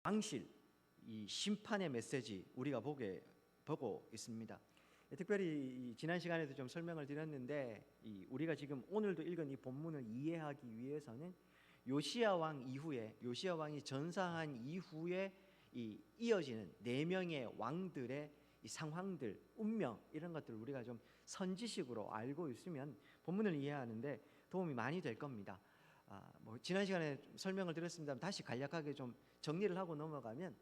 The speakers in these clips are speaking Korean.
왕실, 이 심판의 메시지 우리가 보고 있습니다. 특별히 지난 시간에도 좀 설명을 드렸는데 우리가 지금 오늘도 읽은 이 본문을 이해하기 위해서는 요시야 왕 이후에, 요시야 왕이 전사한 이후에 이어지는 네 명의 왕들의 이 상황들, 운명, 이런 것들을 우리가 좀 선지식으로 알고 있으면 본문을 이해하는데 도움이 많이 될 겁니다. 지난 시간에 설명을 드렸습니다. 다시 간략하게 좀 정리를 하고 넘어가면,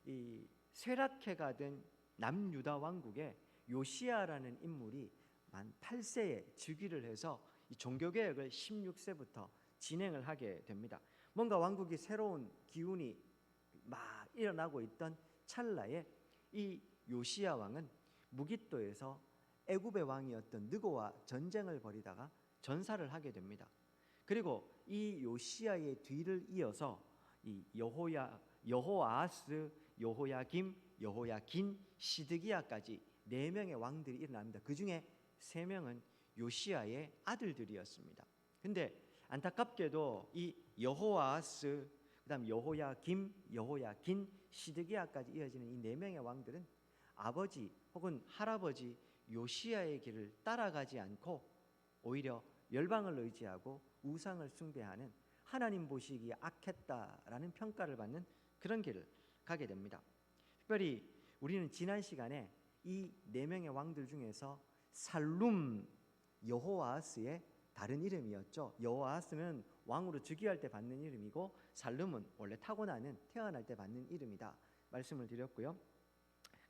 이 쇠락해가 된 남유다 왕국에 요시야라는 인물이 만 8세에 즉위를 해서 이 종교개혁을 16세부터 진행을 하게 됩니다. 뭔가 왕국이 새로운 기운이 막 일어나고 있던 찰나에 이 요시야 왕은 무깃도에서 애굽의 왕이었던 느고와 전쟁을 벌이다가 전사를 하게 됩니다. 그리고 이 요시야의 뒤를 이어서 이 여호아스, 여호야김, 여호야긴, 시드기야까지 네 명의 왕들이 일어납니다. 그 중에 세 명은 요시야의 아들들이었습니다. 근데 안타깝게도 이 여호아스, 그다음 여호야김, 여호야긴, 시드기야까지 이어지는 이 네 명의 왕들은 아버지 혹은 할아버지 요시야의 길을 따라가지 않고 오히려 열방을 의지하고 우상을 숭배하는, 하나님 보시기에 악했다라는 평가를 받는 그런 길을 가게 됩니다. 특별히 우리는 지난 시간에 이 네 명의 왕들 중에서 살룸 여호아스의 다른 이름이었죠. 여호아스는 왕으로 즉위할 때 받는 이름이고, 살룸은 원래 타고나는, 태어날 때 받는 이름이다 말씀을 드렸고요.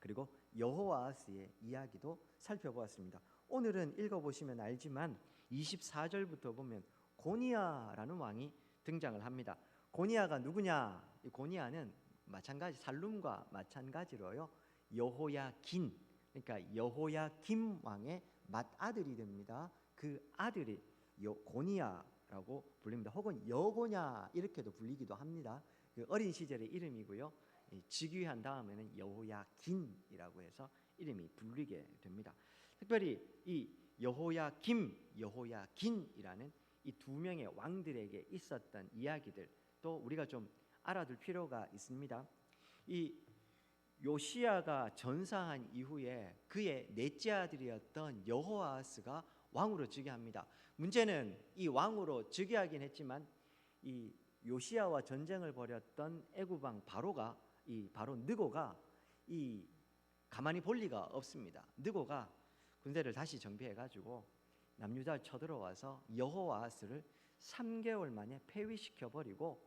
그리고 여호아스의 이야기도 살펴보았습니다. 오늘은 읽어보시면 알지만 24절부터 보면 고니야라는 왕이 등장을 합니다. 고니야가 누구냐? 이 고니야는 마찬가지, 살룸과 마찬가지로요, 여호야긴, 그러니까 여호야김 왕의 맏아들이 됩니다. 그 아들이 고니야라고 불립니다. 혹은 여고냐 이렇게도 불리기도 합니다. 그 어린 시절의 이름이고요, 즉위한 다음에는 여호야긴이라고 해서 이름이 불리게 됩니다. 특별히 이 여호야김, 여호야긴이라는 이 두 명의 왕들에게 있었던 이야기들 또 우리가 좀 알아둘 필요가 있습니다. 이 요시야가 전사한 이후에 그의 넷째 아들이었던 여호아스가 왕으로 즉위합니다. 문제는 이 왕으로 즉위하긴 했지만 이 요시야와 전쟁을 벌였던 애굽 왕 바로 느고가 이 가만히 볼 리가 없습니다. 느고가 군대를 다시 정비해 가지고 남유다를 쳐들어와서 여호아스를 3개월 만에 폐위시켜 버리고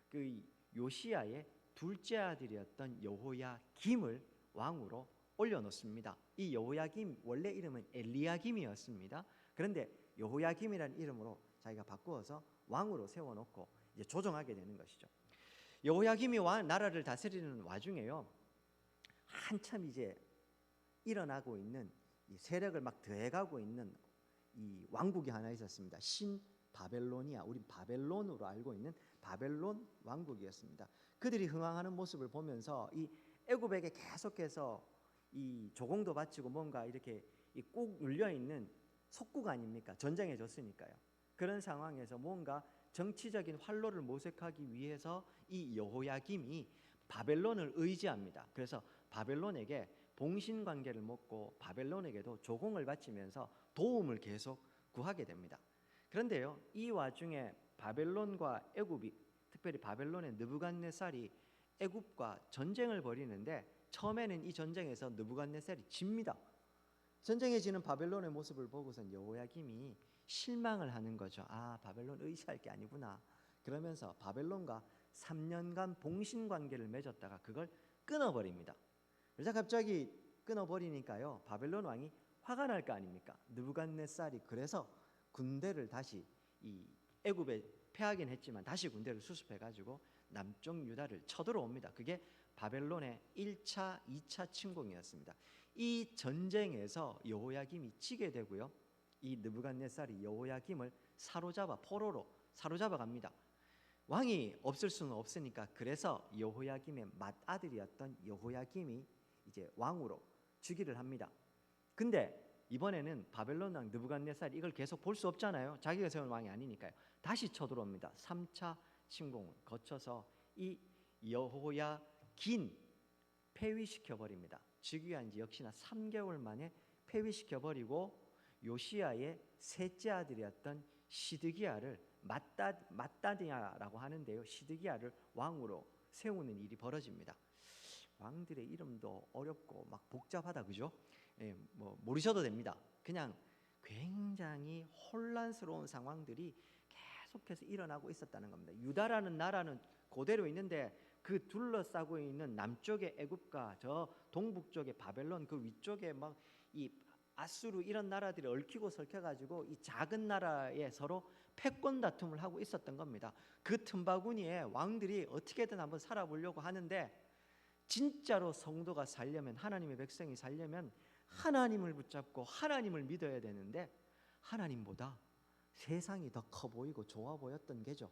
그 요시야의 둘째 아들이었던 여호야김을 왕으로 올려놓습니다. 이 여호야김 원래 이름은 엘리야김이었습니다. 그런데 여호야김이라는 이름으로 자기가 바꾸어서 왕으로 세워놓고 이제 조정하게 되는 것이죠. 여호야김이 나라를 다스리는 와중에요, 한참 이제 일어나고 있는 이 세력을 막 더해가고 있는 이 왕국이 하나 있었습니다. 신 바벨로니아, 우리 바벨론으로 알고 있는 바벨론 왕국이었습니다. 그들이 흥황하는 모습을 보면서 이 애굽에게 계속해서 이 조공도 바치고 뭔가 이렇게 꾹 눌려 있는 속국 아닙니까? 전쟁에 졌으니까요. 그런 상황에서 뭔가 정치적인 활로를 모색하기 위해서 이 여호야김이 바벨론을 의지합니다. 그래서 바벨론에게 봉신 관계를 맺고 바벨론에게도 조공을 바치면서 도움을 계속 구하게 됩니다. 그런데요, 이 와중에 바벨론과 애굽이, 특별히 바벨론의 느부갓네살이 애굽과 전쟁을 벌이는데 처음에는 이 전쟁에서 느부갓네살이 집니다. 전쟁에 지는 바벨론의 모습을 보고선 여호야김이 실망을 하는 거죠. 바벨론 의지할 게 아니구나. 그러면서 바벨론과 3년간 봉신 관계를 맺었다가 그걸 끊어버립니다. 그래서 갑자기 끊어버리니까요, 바벨론 왕이 화가 날 거 아닙니까? 느부갓네살이 그래서 군대를 다시 이 애굽에 패하긴 했지만 다시 군대를 수습해가지고 남쪽 유다를 쳐들어옵니다. 그게 바벨론의 1차, 2차 침공이었습니다. 이 전쟁에서 여호야김이 지게 되고요, 이 느부갓네살이 여호야김을 포로로 사로잡아 갑니다. 왕이 없을 수는 없으니까 그래서 여호야김의 맏아들이었던 여호야김이 이제 왕으로 즉위를 합니다. 근데 이번에는 바벨론 왕 느부갓네살이 이걸 계속 볼 수 없잖아요. 자기가 세운 왕이 아니니까요. 다시 쳐들어옵니다. 3차 침공을 거쳐서 이 여호야긴 폐위시켜 버립니다. 즉위한 지 역시나 3개월 만에 폐위시켜 버리고 요시야의 셋째 아들이었던 시드기야를 마따니아라고 하는데요. 시드기야를 왕으로 세우는 일이 벌어집니다. 왕들의 이름도 어렵고 막 복잡하다, 그죠? 예, 뭐 모르셔도 됩니다. 그냥 굉장히 혼란스러운 상황들이 계속해서 일어나고 있었다는 겁니다. 유다라는 나라는 그대로 있는데 그 둘러싸고 있는 남쪽의 애굽과 저 동북쪽의 바벨론, 그 위쪽에 막 이 아수르 이런 나라들이 얽히고 설켜가지고 이 작은 나라에 서로 패권 다툼을 하고 있었던 겁니다. 그 틈바구니에 왕들이 어떻게든 한번 살아보려고 하는데, 진짜로 성도가 살려면, 하나님의 백성이 살려면 하나님을 붙잡고 하나님을 믿어야 되는데, 하나님보다 세상이 더 커 보이고 좋아 보였던 게죠.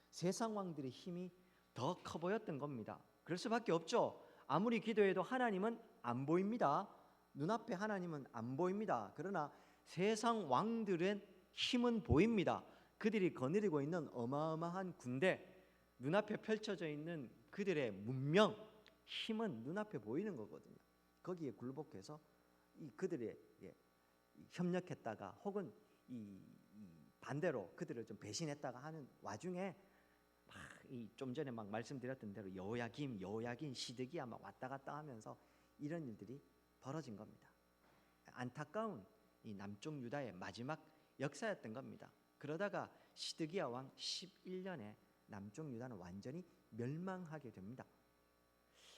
세상 왕들의 힘이 더 커 보였던 겁니다. 그럴 수밖에 없죠. 아무리 기도해도 하나님은 안 보입니다. 눈앞에 하나님은 안 보입니다. 그러나 세상 왕들의 힘은 보입니다. 그들이 거느리고 있는 어마어마한 군대, 눈앞에 펼쳐져 있는 그들의 문명, 힘은 눈앞에 보이는 거거든요. 거기에 굴복해서 그들의 협력했다가 혹은 반대로 그들을 좀 배신했다가 하는 와중에 좀 전에 막 말씀드렸던 대로 여호야긴, 시드기야 막 왔다 갔다 하면서 이런 일들이 벌어진 겁니다. 안타까운 이 남쪽 유다의 마지막 역사였던 겁니다. 그러다가 시드기야 왕 11년에 남쪽 유다는 완전히 멸망하게 됩니다.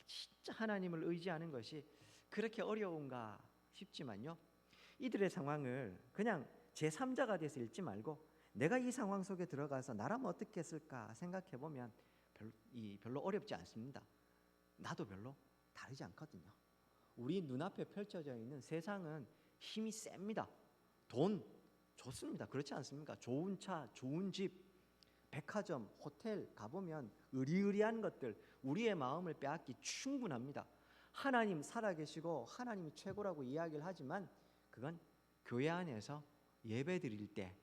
진짜 하나님을 의지하는 것이 그렇게 어려운가 싶지만요, 이들의 상황을 그냥 제3자가 돼서 읽지 말고 내가 이 상황 속에 들어가서 나라면 어떻게 했을까 생각해 보면 별로 어렵지 않습니다. 나도 별로 다르지 않거든요. 우리 눈앞에 펼쳐져 있는 세상은 힘이 셉니다. 돈 좋습니다. 그렇지 않습니까? 좋은 차, 좋은 집, 백화점, 호텔 가보면 의리의리한 것들, 우리의 마음을 빼앗기 충분합니다. 하나님 살아계시고 하나님이 최고라고 이야기를 하지만 그건 교회 안에서 예배 드릴 때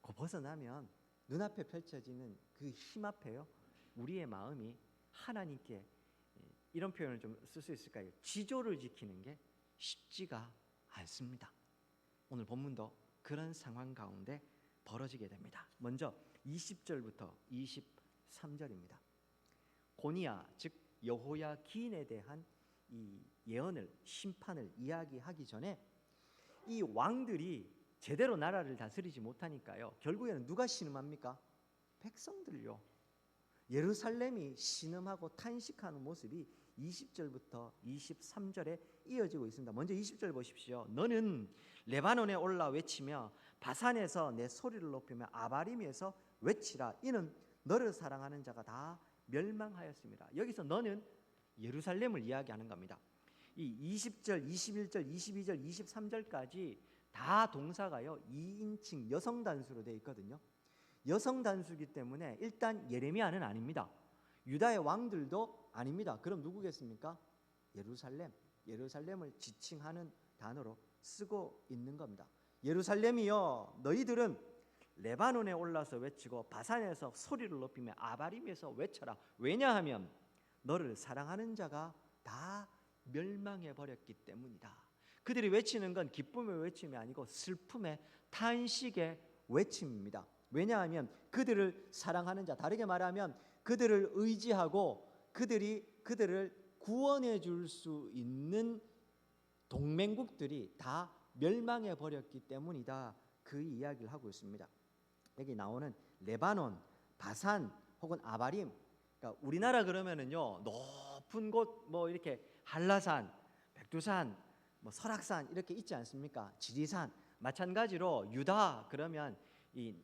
그 벗어나면 눈앞에 펼쳐지는 그 힘 앞에요, 우리의 마음이 하나님께, 이런 표현을 좀 쓸 수 있을까요? 지조를 지키는 게 쉽지가 않습니다. 오늘 본문도 그런 상황 가운데 벌어지게 됩니다. 먼저 20절부터 23절입니다. 고니야 즉 여호야긴에 대한 이 예언을, 심판을 이야기하기 전에 이 왕들이 제대로 나라를 다스리지 못하니까요, 결국에는 누가 신음합니까? 백성들요. 예루살렘이 신음하고 탄식하는 모습이 20절부터 23절에 이어지고 있습니다. 먼저 20절 보십시오. 너는 레바논에 올라 외치며 바산에서 내 소리를 높이며 아바림에서 외치라. 이는 너를 사랑하는 자가 다 멸망하였습니다. 여기서 너는 예루살렘을 이야기하는 겁니다. 이 20절, 21절, 22절, 23절까지 다 동사가요 2인칭 여성 단수로 되어 있거든요. 여성 단수이기 때문에 일단 예레미야는 아닙니다. 유다의 왕들도 아닙니다. 그럼 누구겠습니까? 예루살렘을 지칭하는 단어로 쓰고 있는 겁니다. 예루살렘이여, 너희들은 레바논에 올라서 외치고 바산에서 소리를 높이며 아바림에서 외쳐라. 왜냐하면 너를 사랑하는 자가 다 멸망해 버렸기 때문이다. 그들이 외치는 건 기쁨의 외침이 아니고 슬픔의, 탄식의 외침입니다. 왜냐하면 그들을 사랑하는 자, 다르게 말하면 그들을 의지하고 그들을 구원해 줄 수 있는 동맹국들이 다 멸망해 버렸기 때문이다. 그 이야기를 하고 있습니다. 여기 나오는 레바논, 바산 혹은 아바림, 그러니까 우리나라 그러면은요 높은 곳 뭐 이렇게 한라산, 백두산, 뭐 설악산 이렇게 있지 않습니까? 지리산. 마찬가지로 유다 그러면 이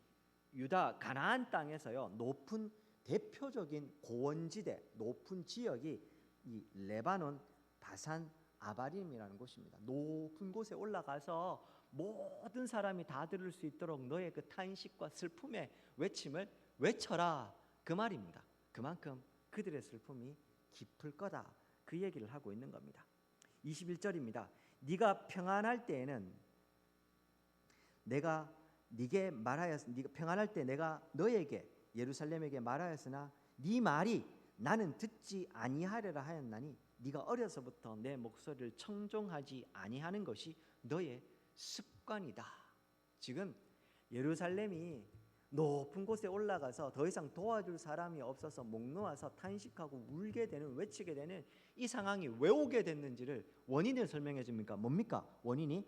유다 가나안 땅에서요 높은 대표적인 고원지대, 높은 지역이 이 레바논, 바산, 아바림이라는 곳입니다. 높은 곳에 올라가서 모든 사람이 다 들을 수 있도록 너의 그 탄식과 슬픔의 외침을 외쳐라, 그 말입니다. 그만큼 그들의 슬픔이 깊을 거다, 그 얘기를 하고 있는 겁니다. 21절입니다. 네가 평안할 때에는 내가 네게 말하였, 네가 평안할 때 내가 너에게 예루살렘에게 말하였으나 네 말이 나는 듣지 아니하리라 하였나니 네가 어려서부터 내 목소리를 청종하지 아니하는 것이 너의 습관이다. 지금 예루살렘이 높은 곳에 올라가서 더 이상 도와줄 사람이 없어서 목 놓아서 탄식하고 울게 되는, 외치게 되는 이 상황이 왜 오게 됐는지를 원인을 설명해 줍니까? 뭡니까? 원인이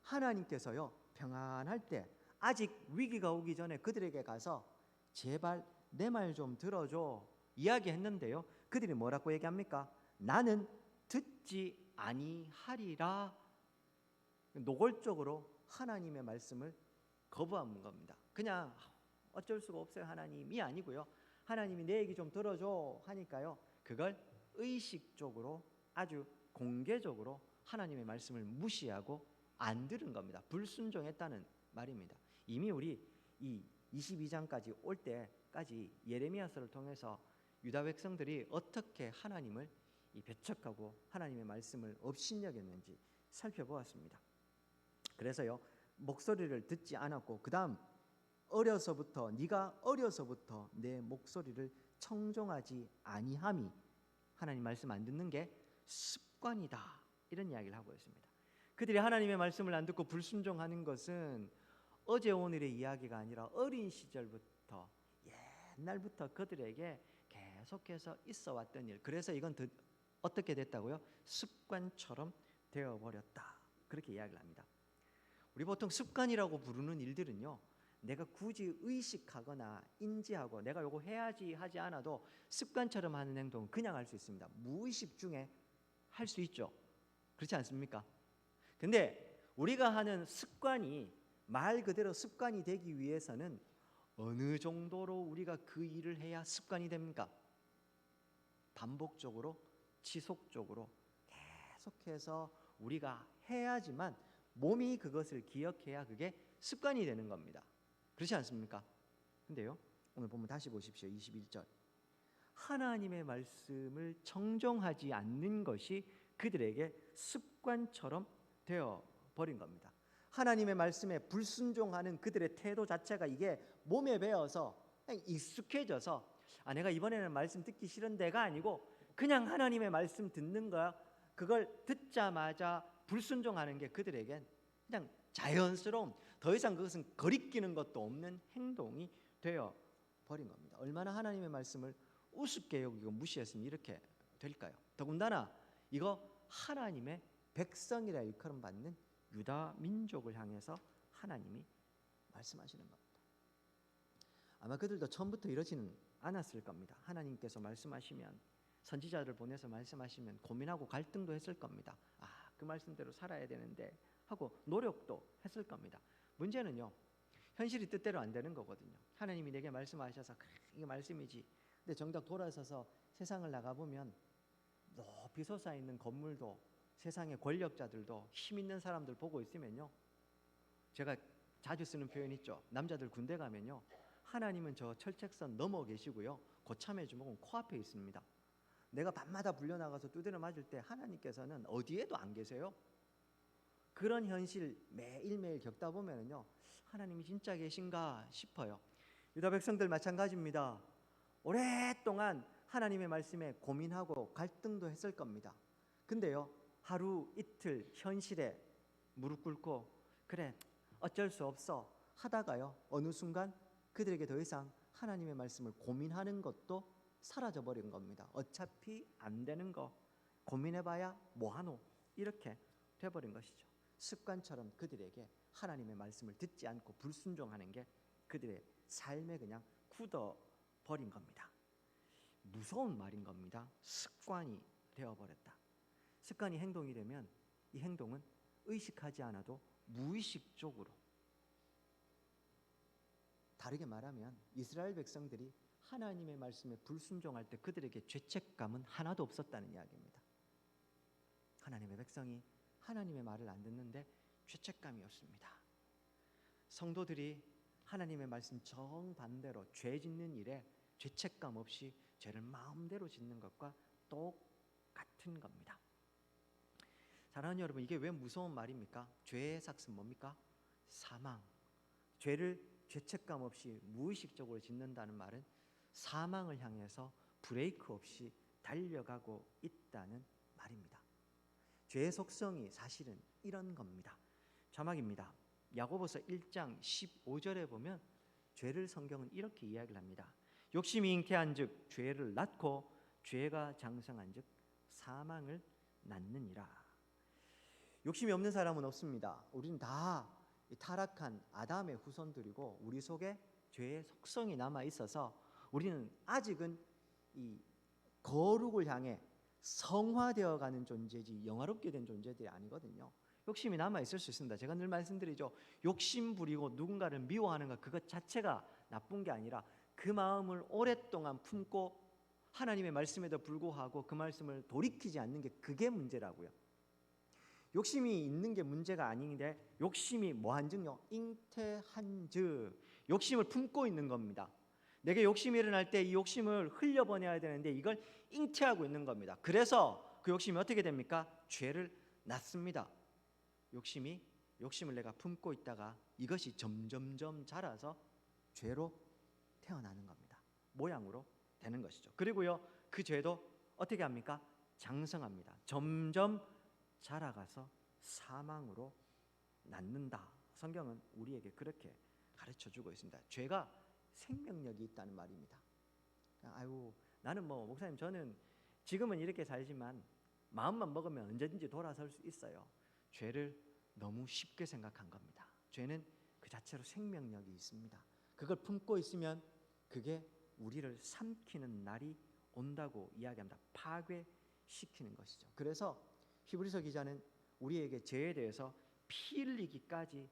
하나님께서요, 평안할 때 아직 위기가 오기 전에 그들에게 가서 제발 내 말 좀 들어줘 이야기했는데요, 그들이 뭐라고 얘기합니까? 나는 듣지 아니하리라. 노골적으로 하나님의 말씀을 거부한 겁니다. 그냥 어쩔 수가 없어요 하나님이 아니고요, 하나님이 내 얘기 좀 들어줘 하니까요, 그걸 의식적으로 아주 공개적으로 하나님의 말씀을 무시하고 안 들은 겁니다. 불순종했다는 말입니다. 이미 우리 이 22장까지 올 때까지 예레미야서를 통해서 유다 백성들이 어떻게 하나님을 배척하고 하나님의 말씀을 업신여겼는지 살펴보았습니다. 그래서요, 목소리를 듣지 않았고, 그 다음 어려서부터, 네가 어려서부터 내 목소리를 청종하지 아니함이, 하나님 말씀 안 듣는 게 습관이다, 이런 이야기를 하고 있습니다. 그들이 하나님의 말씀을 안 듣고 불순종하는 것은 어제 오늘의 이야기가 아니라 어린 시절부터, 옛날부터 그들에게 계속해서 있어 왔던 일, 그래서 이건 어떻게 됐다고요? 습관처럼 되어버렸다, 그렇게 이야기를 합니다. 우리 보통 습관이라고 부르는 일들은요, 내가 굳이 의식하거나 인지하고 내가 요거 해야지 하지 않아도 습관처럼 하는 행동은 그냥 할 수 있습니다. 무의식 중에 할 수 있죠. 그렇지 않습니까? 근데 우리가 하는 습관이 말 그대로 습관이 되기 위해서는 어느 정도로 우리가 그 일을 해야 습관이 됩니까? 반복적으로, 지속적으로 계속해서 우리가 해야지만 몸이 그것을 기억해야 그게 습관이 되는 겁니다. 그렇지 않습니까? 근데요, 오늘 보면 다시 보십시오. 21절. 하나님의 말씀을 청종하지 않는 것이 그들에게 습관처럼 되어버린 겁니다. 하나님의 말씀에 불순종하는 그들의 태도 자체가 이게 몸에 배어서 그냥 익숙해져서, 내가 이번에는 말씀 듣기 싫은데가 아니고 그냥 하나님의 말씀 듣는 거야. 그걸 듣자마자 불순종하는 게 그들에겐 그냥 자연스러운, 더 이상 그것은 거리끼는 것도 없는 행동이 되어버린 겁니다. 얼마나 하나님의 말씀을 우습게 여기고 무시했으면 이렇게 될까요? 더군다나 이거 하나님의 백성이라 일컬음 받는 유다 민족을 향해서 하나님이 말씀하시는 겁니다. 아마 그들도 처음부터 이러지는 않았을 겁니다. 하나님께서 말씀하시면, 선지자를 보내서 말씀하시면 고민하고 갈등도 했을 겁니다. 그 말씀대로 살아야 되는데 하고 노력도 했을 겁니다. 문제는요, 현실이 뜻대로 안 되는 거거든요. 하나님이 내게 말씀하셔서 그래, 이게 말씀이지. 근데 정작 돌아서서 세상을 나가보면 높이 솟아있는 건물도, 세상의 권력자들도, 힘 있는 사람들 보고 있으면요, 제가 자주 쓰는 표현 있죠. 남자들 군대 가면요, 하나님은 저 철책선 넘어 계시고요, 고참의 주먹은 코앞에 있습니다. 내가 밤마다 불려나가서 두드려 맞을 때 하나님께서는 어디에도 안 계세요. 그런 현실 매일매일 겪다 보면요, 하나님이 진짜 계신가 싶어요. 유다 백성들 마찬가지입니다. 오랫동안 하나님의 말씀에 고민하고 갈등도 했을 겁니다. 근데요, 하루 이틀 현실에 무릎 꿇고 그래 어쩔 수 없어 하다가요, 어느 순간 그들에게 더 이상 하나님의 말씀을 고민하는 것도 사라져 버린 겁니다. 어차피 안 되는 거 고민해봐야 뭐하노, 이렇게 돼버린 것이죠. 습관처럼 그들에게 하나님의 말씀을 듣지 않고 불순종하는 게 그들의 삶에 그냥 굳어버린 겁니다. 무서운 말인 겁니다. 습관이 되어버렸다. 습관이 행동이 되면 이 행동은 의식하지 않아도 무의식적으로, 다르게 말하면 이스라엘 백성들이 하나님의 말씀에 불순종할 때 그들에게 죄책감은 하나도 없었다는 이야기입니다. 하나님의 백성이 하나님의 말을 안 듣는데 죄책감이 없습니다. 성도들이 하나님의 말씀 정반대로 죄 짓는 일에 죄책감 없이 죄를 마음대로 짓는 것과 똑같은 겁니다. 사랑하는 여러분, 이게 왜 무서운 말입니까? 죄의 삭은 뭡니까? 사망. 죄를 죄책감 없이 무의식적으로 짓는다는 말은 사망을 향해서 브레이크 없이 달려가고 있다는 말입니다. 죄의 속성이 사실은 이런 겁니다. 자막입니다. 야고보서 1장 15절에 보면 죄를 성경은 이렇게 이야기를 합니다. 욕심이 잉태한즉 죄를 낳고 죄가 장성한즉 사망을 낳느니라. 욕심이 없는 사람은 없습니다. 우리는 다 타락한 아담의 후손들이고 우리 속에 죄의 속성이 남아 있어서 우리는 아직은 이 거룩을 향해 성화되어 가는 존재지 영화롭게 된 존재들이 아니거든요. 욕심이 남아 있을 수 있습니다. 제가 늘 말씀드리죠. 욕심 부리고 누군가를 미워하는 것 그것 자체가 나쁜 게 아니라 그 마음을 오랫동안 품고 하나님의 말씀에도 불구하고 그 말씀을 돌이키지 않는 게 그게 문제라고요. 욕심이 있는 게 문제가 아닌데 욕심이 뭐한즉요? 잉태한즉 욕심을 품고 있는 겁니다. 내게 욕심이 일어날 때 이 욕심을 흘려보내야 되는데 이걸 잉태하고 있는 겁니다. 그래서 그 욕심이 어떻게 됩니까? 죄를 낳습니다. 욕심을 내가 품고 있다가 이것이 점점점 자라서 죄로 태어나는 겁니다. 모양으로 되는 것이죠. 그리고요 그 죄도 어떻게 합니까? 장성합니다. 점점 자라가서 사망으로 낳는다. 성경은 우리에게 그렇게 가르쳐주고 있습니다. 죄가 생명력이 있다는 말입니다. 아유 나는 목사님 저는 지금은 이렇게 살지만 마음만 먹으면 언제든지 돌아설 수 있어요. 죄를 너무 쉽게 생각한 겁니다. 죄는 그 자체로 생명력이 있습니다. 그걸 품고 있으면 그게 우리를 삼키는 날이 온다고 이야기합니다. 파괴시키는 것이죠. 그래서 히브리서 기자는 우리에게 죄에 대해서 피 흘리기까지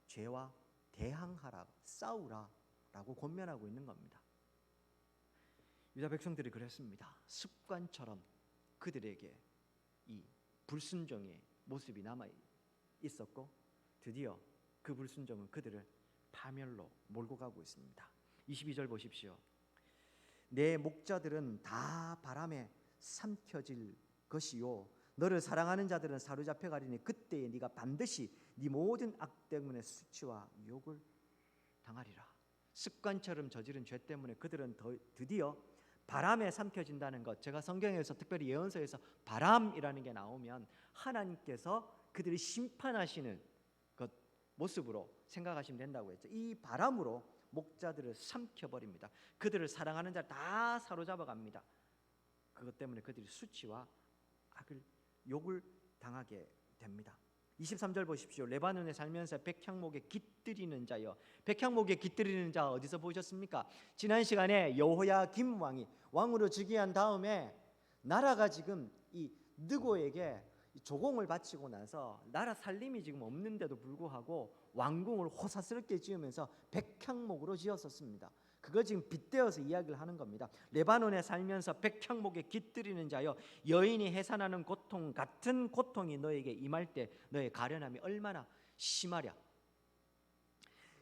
죄와 대항하라, 싸우라 라고 권면하고 있는 겁니다. 유다 백성들이 그랬습니다. 습관처럼 그들에게 이 불순종의 모습이 남아 있었고 드디어 그 불순종은 그들을 파멸로 몰고 가고 있습니다. 22절 보십시오. 내 목자들은 다 바람에 삼켜질 것이요 너를 사랑하는 자들은 사로잡혀 가리니 그때에 네가 반드시 네 모든 악 때문에 수치와 욕을 당하리라. 습관처럼 저지른 죄 때문에 그들은 드디어 바람에 삼켜진다는 것. 제가 성경에서 특별히 예언서에서 바람이라는 게 나오면 하나님께서 그들을 심판하시는 것 모습으로 생각하시면 된다고 했죠. 이 바람으로 목자들을 삼켜버립니다. 그들을 사랑하는 자를 다 사로잡아 갑니다. 그것 때문에 그들이 수치와 악을 욕을 당하게 됩니다. 23절 보십시오. 레바논에 살면서 백향목에 깃들이는 자여. 백향목에 깃들이는 자 어디서 보셨습니까? 지난 시간에 여호야김 왕이 왕으로 즉위한 다음에 나라가 지금 이 느고에게 조공을 바치고 나서 나라 살림이 지금 없는데도 불구하고 왕궁을 호사스럽게 지으면서 백향목으로 지었었습니다. 그걸 지금 빗대어서 이야기를 하는 겁니다. 레바논에 살면서 백향목에 깃들이는 자여 여인이 해산하는 고통 같은 고통이 너에게 임할 때 너의 가련함이 얼마나 심하랴.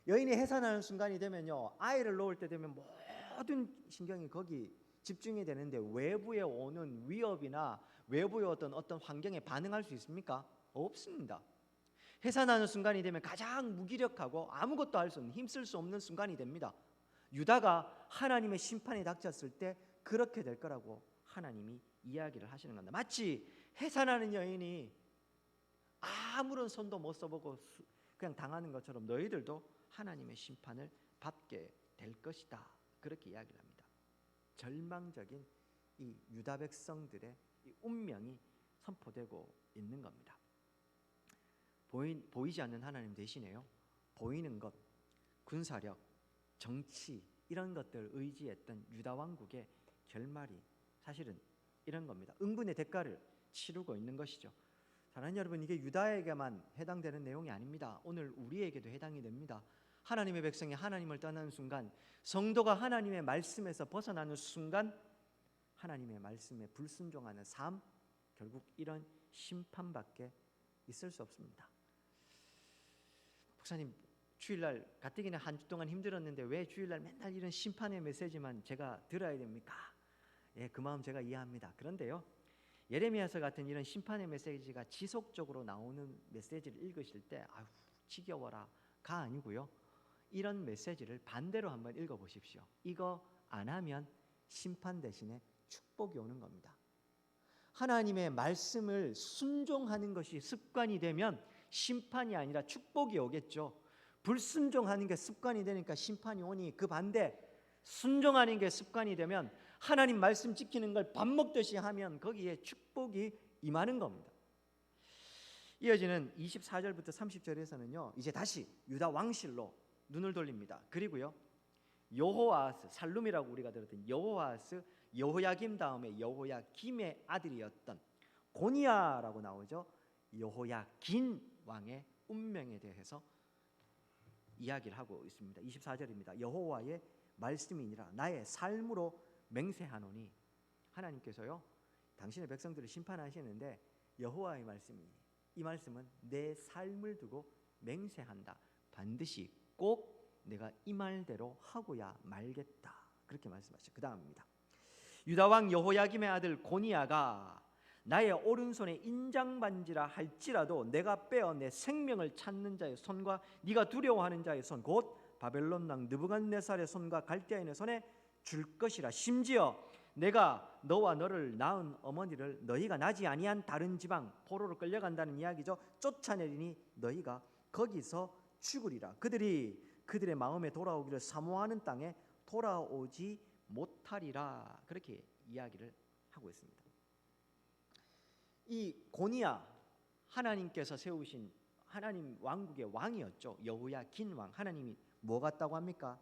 여인이 해산하는 순간이 되면요 아이를 놓을 때 되면 모든 신경이 거기 집중이 되는데 외부에 오는 위협이나 외부의 어떤 환경에 반응할 수 있습니까? 없습니다. 해산하는 순간이 되면 가장 무기력하고 아무것도 할 수 없는 힘쓸 수 없는 순간이 됩니다. 유다가 하나님의 심판이 닥쳤을 때 그렇게 될 거라고 하나님이 이야기를 하시는 겁니다. 마치 해산하는 여인이 아무런 손도 못 써보고 그냥 당하는 것처럼 너희들도 하나님의 심판을 받게 될 것이다. 그렇게 이야기를 합니다. 절망적인 이 유다 백성들의 이 운명이 선포되고 있는 겁니다. 보이지 않는 하나님 대신에요 보이는 것, 군사력, 정치 이런 것들을 의지했던 유다 왕국의 결말이 사실은 이런 겁니다. 응분의 대가를 치르고 있는 것이죠. 사랑하는 여러분, 이게 유다에게만 해당되는 내용이 아닙니다. 오늘 우리에게도 해당이 됩니다. 하나님의 백성이 하나님을 떠나는 순간, 성도가 하나님의 말씀에서 벗어나는 순간 하나님의 말씀에 불순종하는 삶, 결국 이런 심판밖에 있을 수 없습니다. 목사님, 주일날 가뜩이나 한 주 동안 힘들었는데 왜 주일날 맨날 이런 심판의 메시지만 제가 들어야 됩니까? 예, 그 마음 제가 이해합니다. 그런데요, 예레미야서 같은 이런 심판의 메시지가 지속적으로 나오는 메시지를 읽으실 때 아유 지겨워라가 아니고요, 이런 메시지를 반대로 한번 읽어보십시오. 이거 안 하면 심판 대신에 축복이 오는 겁니다. 하나님의 말씀을 순종하는 것이 습관이 되면 심판이 아니라 축복이 오겠죠. 불순종하는 게 습관이 되니까 심판이 오니, 그 반대 순종하는 게 습관이 되면, 하나님 말씀 지키는 걸 밥 먹듯이 하면 거기에 축복이 임하는 겁니다. 이어지는 24절부터 30절에서는요 이제 다시 유다 왕실로 눈을 돌립니다. 그리고요 여호아스, 살룸이라고 우리가 들었던 여호아스, 여호야김 다음에 여호야김의 아들이었던 고니야라고 나오죠. 여호야긴 왕의 운명에 대해서 이야기를 하고 있습니다. 24절입니다. 여호와의 말씀이니라 나의 삶으로 맹세하노니, 하나님께서요 당신의 백성들을 심판하시는데 여호와의 말씀이니, 이 말씀은 내 삶을 두고 맹세한다. 반드시 꼭 내가 이 말대로 하고야 말겠다. 그렇게 말씀하셨죠. 그 다음입니다. 유다왕 여호야김의 아들 고니야가 나의 오른손에 인장반지라 할지라도 내가 빼어 내 생명을 찾는 자의 손과 네가 두려워하는 자의 손 곧 바벨론 왕 느부갓네살의 손과 갈대아인의 손에 줄 것이라. 심지어 내가 너와 너를 낳은 어머니를 너희가 나지 아니한 다른 지방, 포로로 끌려간다는 이야기죠, 쫓아내리니 너희가 거기서 죽으리라. 그들이 그들의 마음에 돌아오기를 사모하는 땅에 돌아오지 못하리라. 그렇게 이야기를 하고 있습니다. 이 고니야, 하나님께서 세우신 하나님 왕국의 왕이었죠. 여호야긴 왕. 하나님이 뭐 같다고 합니까?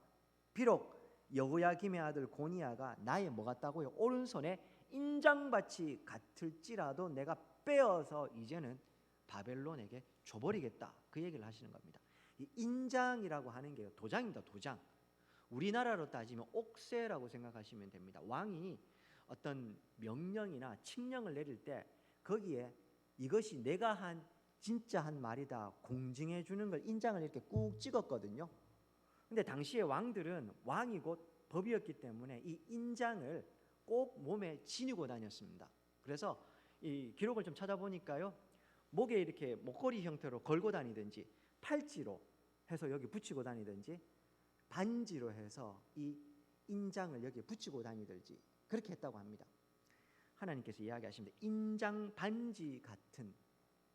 비록 여호야김의 아들 고니야가 나의 뭐 같다고요? 오른손에 인장밭이 같을지라도 내가 빼어서 이제는 바벨론에게 줘버리겠다. 그 얘기를 하시는 겁니다. 이 인장이라고 하는 게 도장입니다. 도장. 우리나라로 따지면 옥새라고 생각하시면 됩니다. 왕이 어떤 명령이나 칙령을 내릴 때 거기에 이것이 내가 한 진짜 한 말이다 공증해 주는 걸 인장을 이렇게 꾹 찍었거든요. 근데 당시의 왕들은 왕이 곧 법이었기 때문에 이 인장을 꼭 몸에 지니고 다녔습니다. 그래서 이 기록을 좀 찾아보니까요, 목에 이렇게 목걸이 형태로 걸고 다니든지, 팔찌로 해서 여기 붙이고 다니든지, 반지로 해서 이 인장을 여기에 붙이고 다니든지 그렇게 했다고 합니다. 하나님께서 이야기하십니다. 인장 반지 같은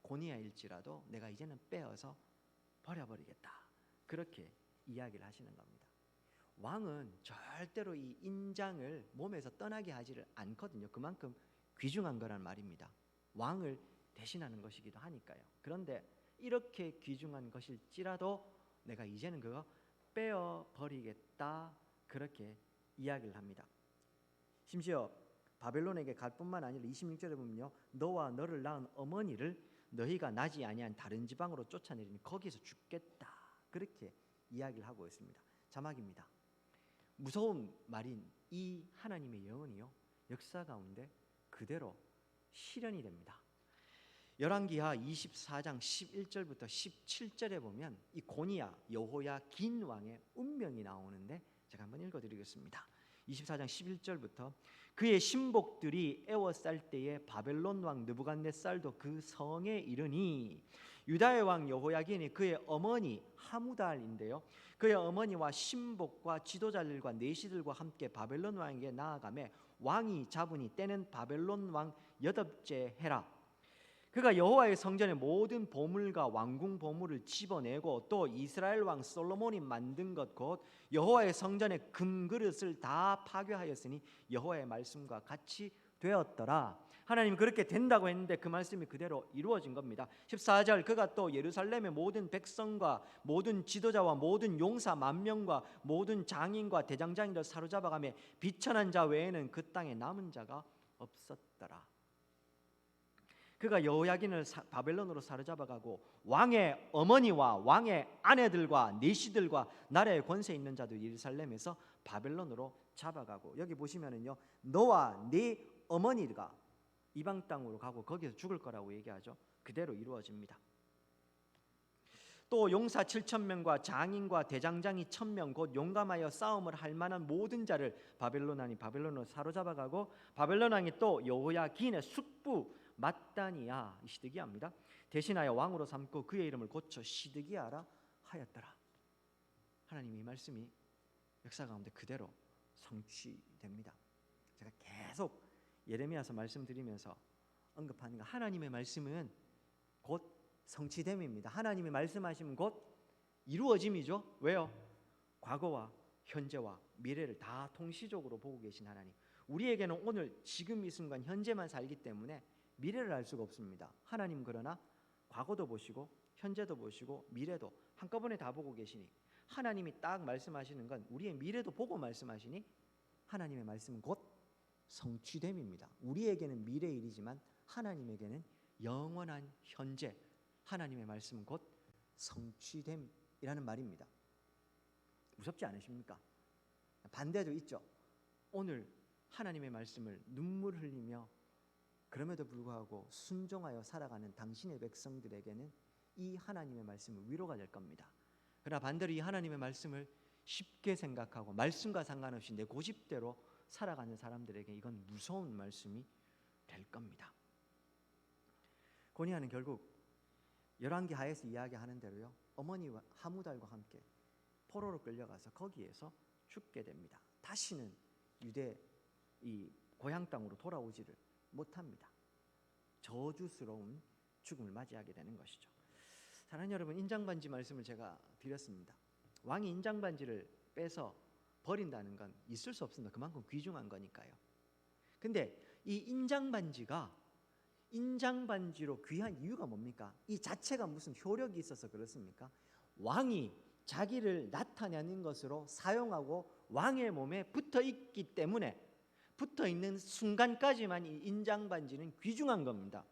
고니야일지라도 내가 이제는 빼어서 버려버리겠다. 그렇게 이야기를 하시는 겁니다. 왕은 절대로 이 인장을 몸에서 떠나게 하지를 않거든요. 그만큼 귀중한 거란 말입니다. 왕을 대신하는 것이기도 하니까요. 그런데 이렇게 귀중한 것일지라도 내가 이제는 그거 빼어버리겠다. 그렇게 이야기를 합니다. 심지어 바벨론에게 갈 뿐만 아니라 26절에 보면요, 너와 너를 낳은 어머니를 너희가 나지 아니한 다른 지방으로 쫓아내리니 거기서 죽겠다. 그렇게 이야기를 하고 있습니다. 자막입니다. 무서운 말인 이 하나님의 예언이요, 역사 가운데 그대로 실현이 됩니다. 열왕기하 24장 11절부터 17절에 보면 이 고니야 여호야긴 왕의 운명이 나오는데 제가 한번 읽어드리겠습니다. 24장 11절부터 그의 신복들이 애워쌀 때에 바벨론 왕 느부갓네살도 그 성에 이르니 유다의 왕 여호야긴이 그의 어머니 하무달인데요, 그의 어머니와 신복과 지도자들과 내시들과 함께 바벨론 왕에게 나아가매 왕이 잡으니 때는 바벨론 왕 8째 해라. 그가 여호와의 성전의 모든 보물과 왕궁 보물을 집어내고 또 이스라엘 왕 솔로몬이 만든 것 곧 여호와의 성전의 금그릇을 다 파괴하였으니 여호와의 말씀과 같이 되었더라. 하나님 그렇게 된다고 했는데 그 말씀이 그대로 이루어진 겁니다. 14절 그가 또 예루살렘의 모든 백성과 모든 지도자와 모든 용사 10,000명과 모든 장인과 대장장이를 사로잡아가며 비천한 자 외에는 그 땅에 남은 자가 없었더라. 그가 여호야긴을 바벨론으로 사로잡아가고 왕의 어머니와 왕의 아내들과 내시들과 나라의 권세 있는 자들 예루살렘에서 바벨론으로 잡아가고, 여기 보시면은요, 너와 네 어머니가 이방 땅으로 가고 거기서 죽을 거라고 얘기하죠. 그대로 이루어집니다. 또 용사 7,000명과 장인과 대장장이 1,000명 곧 용감하여 싸움을 할 만한 모든 자를 바벨론 왕이 바벨론으로 사로잡아가고 바벨론 왕이 또 여호야긴의 숙부 mat단이야 이 시드기야입니다. 대신하여 왕으로 삼고 그의 이름을 고쳐 시드기야라 하였더라. 하나님의 이 말씀이 역사 가운데 그대로 성취됩니다. 제가 계속 예레미야서 말씀드리면서 언급하는 거, 하나님의 말씀은 곧 성취됨입니다. 하나님이 말씀하시면 곧 이루어짐이죠. 왜요? 과거와 현재와 미래를 다 통시적으로 보고 계신 하나님. 우리에게는 오늘 지금 이 순간 현재만 살기 때문에 미래를 알 수가 없습니다. 하나님 그러나 과거도 보시고 현재도 보시고 미래도 한꺼번에 다 보고 계시니, 하나님이 딱 말씀하시는 건 우리의 미래도 보고 말씀하시니 하나님의 말씀은 곧 성취됨입니다. 우리에게는 미래의 일이지만 하나님에게는 영원한 현재, 하나님의 말씀은 곧 성취됨이라는 말입니다. 무섭지 않으십니까? 반대도 있죠. 오늘 하나님의 말씀을 눈물 흘리며 그럼에도 불구하고 순종하여 살아가는 당신의 백성들에게는 이 하나님의 말씀은 위로가 될 겁니다. 그러나 반대로 이 하나님의 말씀을 쉽게 생각하고 말씀과 상관없이 내 고집대로 살아가는 사람들에게 이건 무서운 말씀이 될 겁니다. 고니아는 결국 열왕기 하에서 이야기하는 대로요, 어머니와 하무달과 함께 포로로 끌려가서 거기에서 죽게 됩니다. 다시는 유대 이 고향 땅으로 돌아오지를 못합니다. 저주스러운 죽음을 맞이하게 되는 것이죠. 사랑하는 여러분, 인장반지 말씀을 제가 드렸습니다. 왕이 인장반지를 빼서 버린다는 건 있을 수 없습니다. 그만큼 귀중한 거니까요. 근데 이 인장반지가 인장반지로 귀한 이유가 뭡니까? 이 자체가 무슨 효력이 있어서 그렇습니까? 왕이 자기를 나타내는 것으로 사용하고 왕의 몸에 붙어 있기 때문에, 붙어 있는 순간까지만 이 인장반지는 귀중한 겁니다.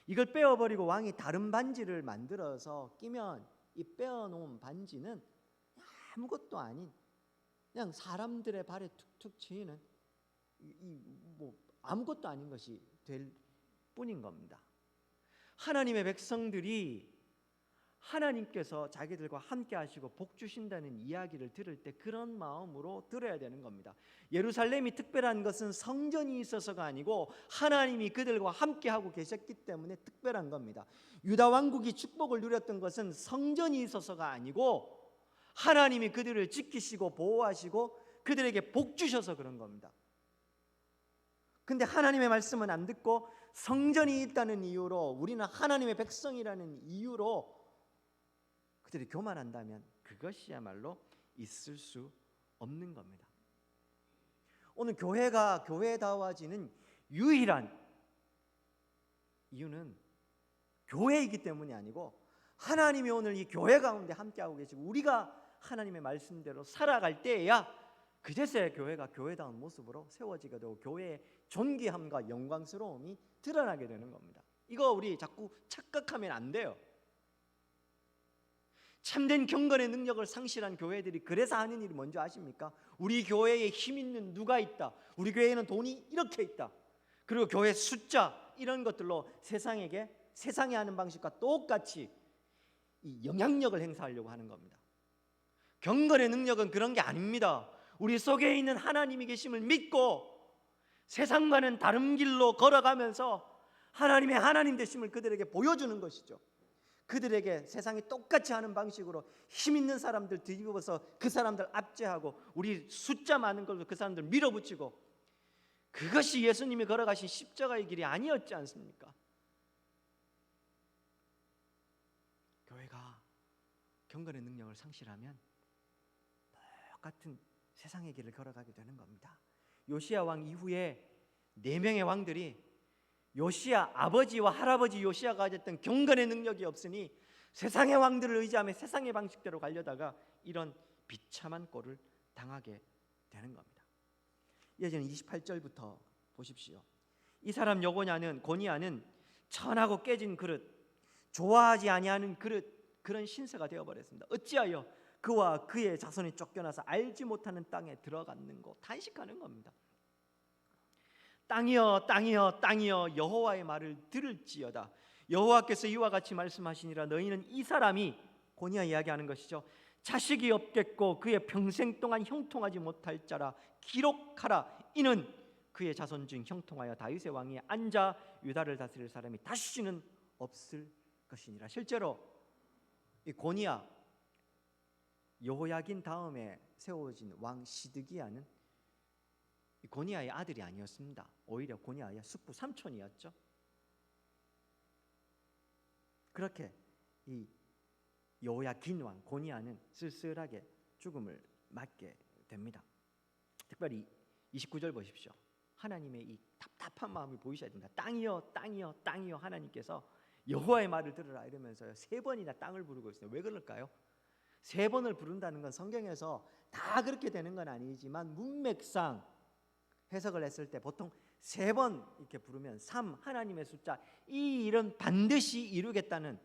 이걸 빼어버리고 왕이 다른 반지를 만들어서 끼면 이 빼어놓은 반지는 아무것도 아닌, 그냥 사람들의 발에 툭툭 치이는 뭐 아무것도 아닌 것이 될 뿐인 겁니다. 하나님의 백성들이 하나님께서 자기들과 함께 하시고 복 주신다는 이야기를 들을 때 그런 마음으로 들어야 되는 겁니다. 예루살렘이 특별한 것은 성전이 있어서가 아니고 하나님이 그들과 함께 하고 계셨기 때문에 특별한 겁니다. 유다 왕국이 축복을 누렸던 것은 성전이 있어서가 아니고 하나님이 그들을 지키시고 보호하시고 그들에게 복 주셔서 그런 겁니다. 근데 하나님의 말씀은 안 듣고 성전이 있다는 이유로, 우리는 하나님의 백성이라는 이유로 그들이 교만한다면 그것이야말로 있을 수 없는 겁니다. 오늘 교회가 교회다워지는 유일한 이유는 교회이기 때문이 아니고 하나님이 오늘 이 교회 가운데 함께하고 계시고 우리가 하나님의 말씀대로 살아갈 때에야 그제서야 교회가 교회다운 모습으로 세워지게 되고 교회의 존귀함과 영광스러움이 드러나게 되는 겁니다. 이거 우리 자꾸 착각하면 안 돼요. 참된 경건의 능력을 상실한 교회들이 그래서 하는 일이 뭔지 아십니까? 우리 교회에 힘 있는 누가 있다, 우리 교회에는 돈이 이렇게 있다, 그리고 교회 숫자 이런 것들로 세상이 하는 방식과 똑같이 이 영향력을 행사하려고 하는 겁니다. 경건의 능력은 그런 게 아닙니다. 우리 속에 있는 하나님이 계심을 믿고 세상과는 다른 길로 걸어가면서 하나님의 하나님 되심을 그들에게 보여주는 것이죠. 그들에게 세상이 똑같이 하는 방식으로 힘 있는 사람들 뒤집어서 그 사람들 압제하고 우리 숫자 많은 걸로 그 사람들 밀어붙이고, 그것이 예수님이 걸어가신 십자가의 길이 아니었지 않습니까? 교회가 경건의 능력을 상실하면 똑같은 세상의 길을 걸어가게 되는 겁니다. 요시야 왕 이후에 4명의 왕들이 요시야 아버지와 할아버지 요시야가 가졌던 경건의 능력이 없으니 세상의 왕들을 의지하며 세상의 방식대로 가려다가 이런 비참한 꼴을 당하게 되는 겁니다. 이어지는 28절부터 보십시오. 이 사람 고니아는 천하고 깨진 그릇, 좋아하지 아니하는 그릇, 그런 신세가 되어버렸습니다. 어찌하여 그와 그의 자손이 쫓겨나서 알지 못하는 땅에 들어갔는고, 탄식하는 겁니다. 땅이여 땅이여 땅이여 여호와의 말을 들을지어다. 여호와께서 이와 같이 말씀하시니라. 너희는 이 사람이, 고니아 이야기하는 것이죠, 자식이 없겠고 그의 평생 동안 형통하지 못할 자라 기록하라. 이는 그의 자손 중 형통하여 다윗의 왕위에 앉아 유다를 다스릴 사람이 다시는 없을 것이니라. 실제로 이 고니아, 여호야긴 다음에 세워진 왕 시드기야는 이 고니아의 아들이 아니었습니다. 오히려 고니아의 숙부 삼촌이었죠. 그렇게 이 여호야긴 왕 고니아는 쓸쓸하게 죽음을 맞게 됩니다. 특별히 29절 보십시오. 하나님의 이 답답한 마음이 보이셔야 됩니다. 땅이여 땅이여 땅이여, 하나님께서 여호와의 말을 들으라 이러면서요 3번이나 땅을 부르고 있어요. 왜 그럴까요? 3번을 부른다는 건 성경에서 다 그렇게 되는 건 아니지만 문맥상 해석을 했을 때 보통 3번 이렇게 부르면 3, 하나님의 숫자, 이 일은 반드시 이루겠다는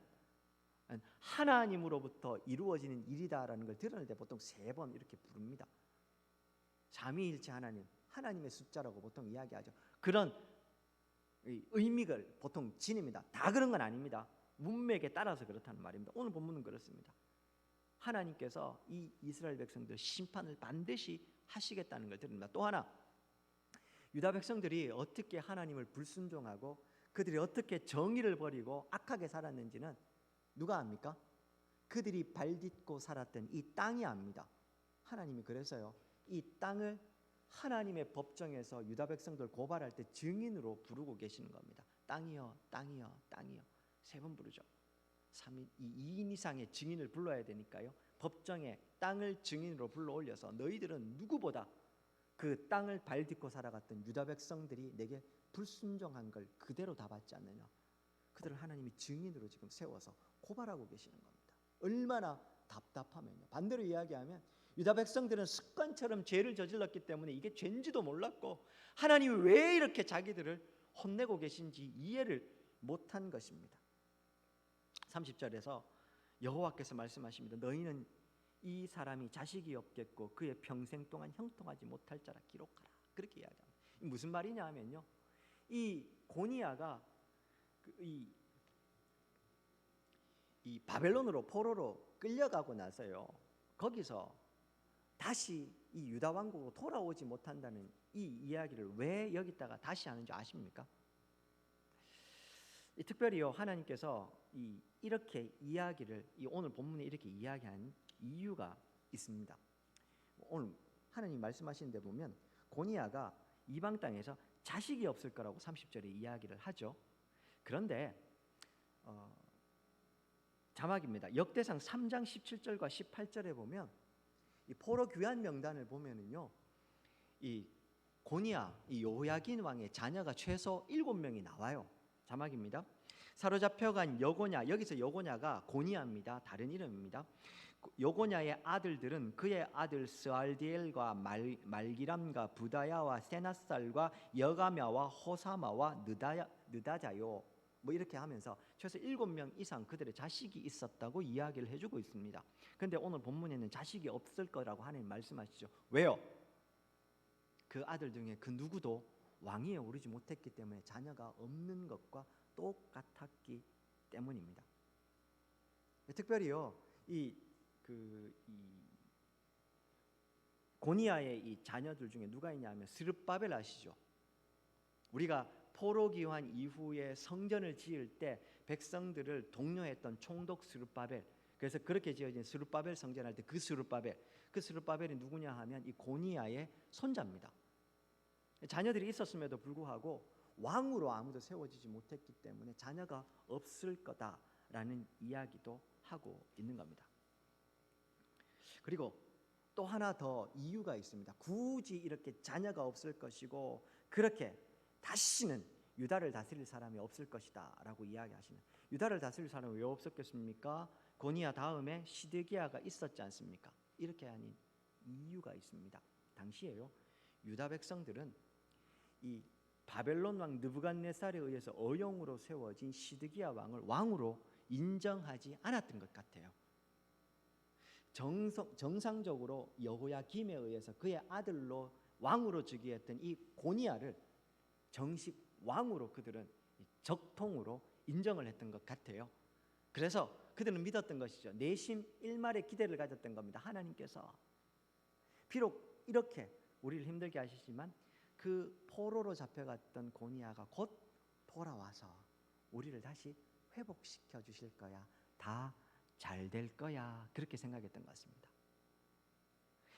하나님으로부터 이루어지는 일이다라는 걸 드러낼 때 보통 3번 이렇게 부릅니다. 삼위일체 하나님의 숫자라고 보통 이야기하죠. 그런 의미를 보통 지닙니다. 다 그런 건 아닙니다. 문맥에 따라서 그렇다는 말입니다. 오늘 본문은 그렇습니다. 하나님께서 이 이스라엘 백성들 심판을 반드시 하시겠다는 걸 드립니다. 또 하나, 유다 백성들이 어떻게 하나님을 불순종하고 그들이 어떻게 정의를 버리고 악하게 살았는지는 누가 압니까? 그들이 발딛고 살았던 이 땅이 압니다. 하나님이 그래서요 이 땅을 하나님의 법정에서 유다 백성들 고발할 때 증인으로 부르고 계시는 겁니다. 땅이여 땅이여 땅이여 3번 부르죠. 2인 이상의 증인을 불러야 되니까요 법정에 땅을 증인으로 불러 올려서 너희들은 누구보다 그 땅을 발딛고 살아갔던 유다 백성들이 내게 불순종한 걸 그대로 다 받지 않느냐, 그들을 하나님이 증인으로 지금 세워서 고발하고 계시는 겁니다. 얼마나 답답하면요, 반대로 이야기하면 유다 백성들은 습관처럼 죄를 저질렀기 때문에 이게 죄인지도 몰랐고 하나님이 왜 이렇게 자기들을 혼내고 계신지 이해를 못한 것입니다. 30절에서 여호와께서 말씀하십니다. 너희는 이 사람이 자식이 없겠고 그의 평생 동안 형통하지 못할 자라 기록하라. 그렇게 이야기합니다. 무슨 말이냐 하면요, 이 고니아가 이 바벨론으로 포로로 끌려가고 나서요 거기서 다시 이 유다 왕국으로 돌아오지 못한다는 이 이야기를 왜 여기다가 다시 하는지 아십니까? 특별히요 하나님께서 이렇게 이야기를 오늘 본문에 이렇게 이야기한 이유가 있습니다. 오늘 하나님 말씀하시는 데 보면 고니아가 이방 땅에서 자식이 없을 거라고 30절에 이야기를 하죠. 그런데 자막입니다. 역대상 3장 17절과 18절에 보면 이 포로 귀환 명단을 보면은요 이 고니아 이 요야긴 왕의 자녀가 최소 7명이 나와요. 자막입니다. 사로잡혀간 여고냐, 여기서 여고냐가 고니아입니다. 다른 이름입니다. 여고냐의 아들들은 그의 아들 스알디엘과 말기람과 부다야와 세나살과 여가мя와 호사마와 느다자요, 뭐 이렇게 하면서 최소 7명 이상 그들의 자식이 있었다고 이야기를 해주고 있습니다. 그런데 오늘 본문에는 자식이 없을 거라고 하나님 말씀하시죠. 왜요? 그 아들 중에 그 누구도 왕위에 오르지 못했기 때문에 자녀가 없는 것과 똑같았기 때문입니다. 특별히요 이 고니아의 이 자녀들 중에 누가 있냐면 스룹바벨 아시죠? 우리가 포로 귀환 이후에 성전을 지을 때 백성들을 독려했던 총독 스룹바벨, 그래서 그렇게 지어진 스룹바벨 성전할 때 그 스룹바벨이 누구냐 하면 이 고니아의 손자입니다. 자녀들이 있었음에도 불구하고 왕으로 아무도 세워지지 못했기 때문에 자녀가 없을 거다라는 이야기도 하고 있는 겁니다. 그리고 또 하나 더 이유가 있습니다. 굳이 이렇게 자녀가 없을 것이고 그렇게 다시는 유다를 다스릴 사람이 없을 것이다 라고 이야기하시는, 유다를 다스릴 사람이 왜 없었겠습니까? 고니아 다음에 시드기야가 있었지 않습니까? 이렇게 하는 이유가 있습니다. 당시에요 유다 백성들은 이 바벨론 왕 느부갓네살에 의해서 어용으로 세워진 시드기야 왕을 왕으로 인정하지 않았던 것 같아요. 정상적으로 여호야김에 의해서 그의 아들로 왕으로 즉위했던 이 고니아를 정식 왕으로 그들은 적통으로 인정을 했던 것 같아요. 그래서 그들은 믿었던 것이죠. 내심 일말의 기대를 가졌던 겁니다. 하나님께서 비록 이렇게 우리를 힘들게 하시지만 그 포로로 잡혀갔던 고니아가 곧 돌아와서 우리를 다시 회복시켜 주실 거야. 다 잘 될 거야. 그렇게 생각했던 것 같습니다.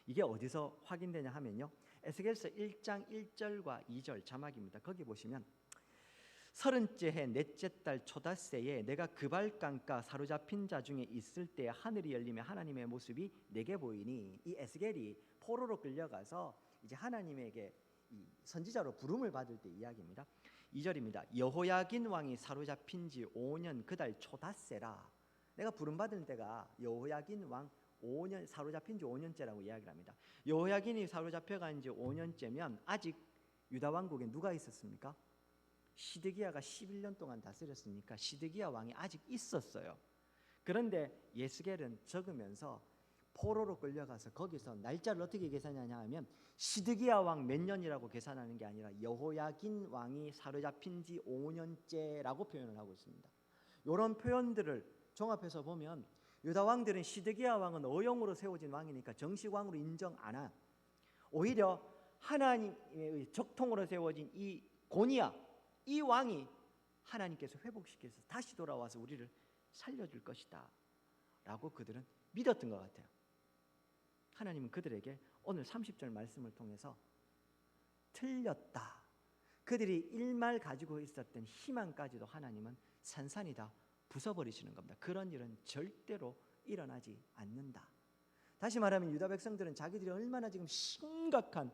이게 어디서 확인되냐 하면요 에스겔서 1장 1절과 2절 자막입니다. 거기 보시면 30째 해 넷째 달 초닷새에 내가 그발강가 사로잡힌 자 중에 있을 때 하늘이 열리며 하나님의 모습이 내게 보이니, 이 에스겔이 포로로 끌려가서 이제 하나님에게 이 선지자로 부름을 받을 때 이야기입니다. 2절입니다. 여호야긴 왕이 사로잡힌 지 5년 그 달 초닷새라. 내가 부름받은 때가 여호야긴 왕 5년, 사로잡힌 지 5년째라고 이야기를 합니다. 여호야긴이 사로잡혀간 지 5년째면 아직 유다 왕국에 누가 있었습니까? 시드기야가 11년 동안 다스렸으니까 시드기야 왕이 아직 있었어요. 그런데 에스겔은 적으면서 포로로 끌려가서 거기서 날짜를 어떻게 계산하냐 하면 시드기야 왕 몇 년이라고 계산하는 게 아니라 여호야긴 왕이 사로잡힌 지 5년째라고 표현을 하고 있습니다. 이런 표현들을 종합해서 보면 유다 왕들은 시드기야 왕은 어용으로 세워진 왕이니까 정식 왕으로 인정 안 한, 오히려 하나님의 적통으로 세워진 이 고니야, 이 왕이 하나님께서 회복시켜서 다시 돌아와서 우리를 살려줄 것이다 라고 그들은 믿었던 것 같아요. 하나님은 그들에게 오늘 30절 말씀을 통해서 틀렸다, 그들이 일말 가지고 있었던 희망까지도 하나님은 산산이 다 부숴버리시는 겁니다. 그런 일은 절대로 일어나지 않는다. 다시 말하면 유다 백성들은 자기들이 얼마나 지금 심각한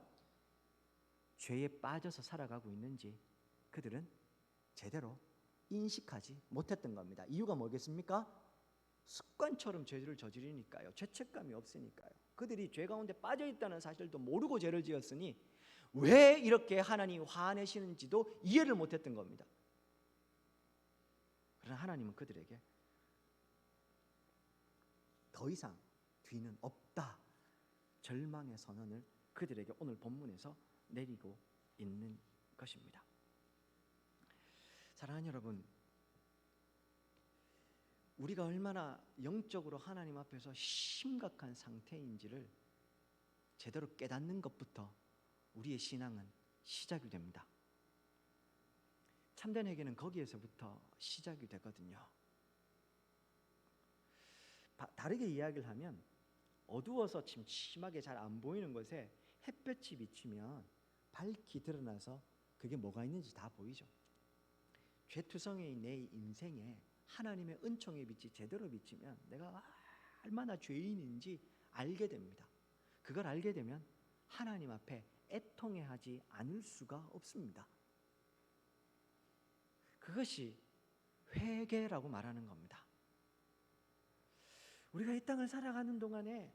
죄에 빠져서 살아가고 있는지 그들은 제대로 인식하지 못했던 겁니다. 이유가 뭐겠습니까? 습관처럼 죄를 저지르니까요. 죄책감이 없으니까요. 그들이 죄 가운데 빠져 있다는 사실도 모르고 죄를 지었으니 왜 이렇게 하나님이 화내시는지도 이해를 못했던 겁니다. 그러나 하나님은 그들에게 더 이상 뒤는 없다, 절망의 선언을 그들에게 오늘 본문에서 내리고 있는 것입니다. 사랑하는 여러분, 우리가 얼마나 영적으로 하나님 앞에서 심각한 상태인지를 제대로 깨닫는 것부터 우리의 신앙은 시작이 됩니다. 참된 회개는 거기에서부터 시작이 되거든요. 다르게 이야기를 하면 어두워서 침침하게 잘 안 보이는 곳에 햇볕이 비치면 밝히 드러나서 그게 뭐가 있는지 다 보이죠. 죄투성이인 내 인생에 하나님의 은총의 빛이 제대로 비치면 내가 얼마나 죄인인지 알게 됩니다. 그걸 알게 되면 하나님 앞에 애통해하지 않을 수가 없습니다. 그것이 회개라고 말하는 겁니다. 우리가 이 땅을 살아가는 동안에